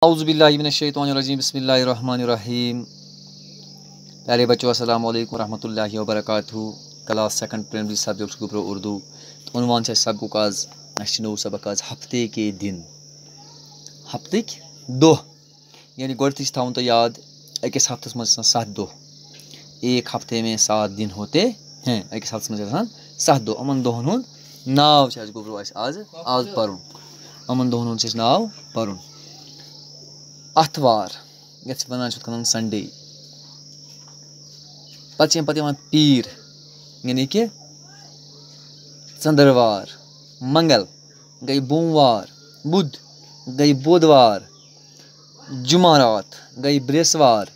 औज़ुबिल्लाहि मिनश्शैतानिर्रजीम बिस्मिल्लाहिर्रहमानिर्रहीम। प्यारे बच्चों अस्सलाम वालेकुम रहमतुल्लाहि व बरकातुहू। क्लास सेकंड प्राइमरी सब्जेक्ट गुब्रो उर्दू। उन्वान से सबक आज नौ सबक आज हफ्ते के दिन हफ्तिक दोह यानी गोड़ती थाउन तो याद अकिस हफ्तस मज 7 दोह। एक हफ्ते में 7 दिन होते हैं। अकिस हफ्तस मज 7 दोह। अमन दोहन हुंद नाव छ गुब्रो आज परुन। अमन दोहन हुंद नाव परुन। अतवार यथ वन संडे। पे पीर यानी कि चंद्रवार। मंगल गई बोमवार। बुध गई बुधवार। जुमारात गई बृहस्वार।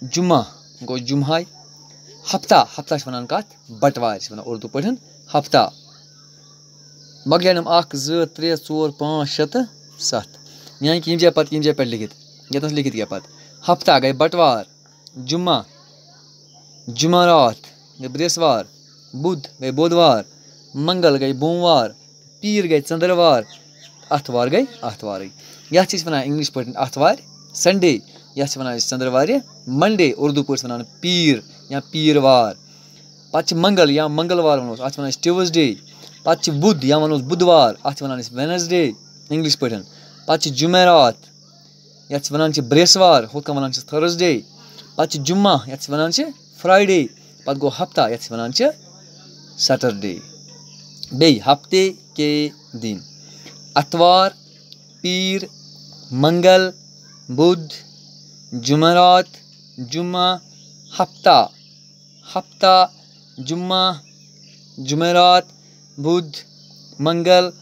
जुम्मा गो जुम्हाय। हफ्ता हफ्ता वन कत बटवार उर्दू पे हफ्ता। मगलियम 1 2 3 4 5 6 7 यानी कि यम जाय पे लिखित यतन लिखित क्या पत हफ्ता गई बटवार। जुम्मा जुमारात गई बृहस्वार। बुध गई बुधवार। मंगल गई बोमवार। पीर गई चंद्रवार। अतवार गई आतवार। यथ वन इंग्लिश पे आतवार संडे। यथ वन चंद्रवार मंडे। उर्दू पे वन पीर या पीरवार। पे मंगल या मंगलवार वनो अत वन ट्यूसडे। पे बुध या वनो बुधवार अत वन वेडनेसडे इंग्लिश पे। पे जुमेरात यथ वन बृहस्वार हुत वन थर्सडे। पे जुम्मा यथ वन फ्राइडे। पे गो हफ्ता यथ वन सैटरडे। बे हफ्ते के दिन अतवार पीर मंगल बुध जुमेरात जुम्मा हफ्ता हफ्ता जुम्मा जुमेरात बुध मंगल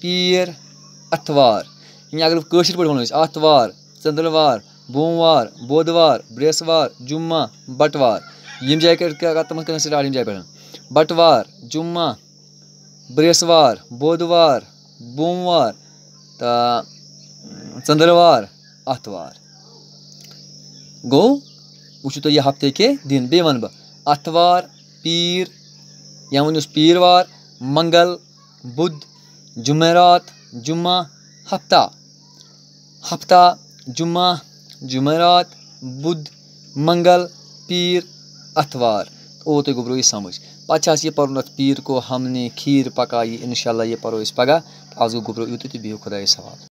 पीर अतवार। अगर कशर पे वो आतवार चंद्रवार बोमवार बुधवार बृहस्वार जुम्मा बटवार। यम जाय तम स्टार्ट यम जाय पे बटवार जुम्मा बृहस्वार बुधवार बोमवार तो चंद्रवार आतवार। गो वो तो यह हफ्ते के दिन। बे वन बह अतवार पीर या वन पीरवार मंगल बुध जुमेरात जुम्मा हफ्ता हफ्ता जुम्मा जुमेरात बुध मंगल पीर अतवार। ओ तो गुब्रो ये समझ पे ये पर्न पीर को हमने खीर पकाई इंशाल्लाह ये परो इस पगह। आज गो गुब्रो यूत बिहु खुदा सवाल।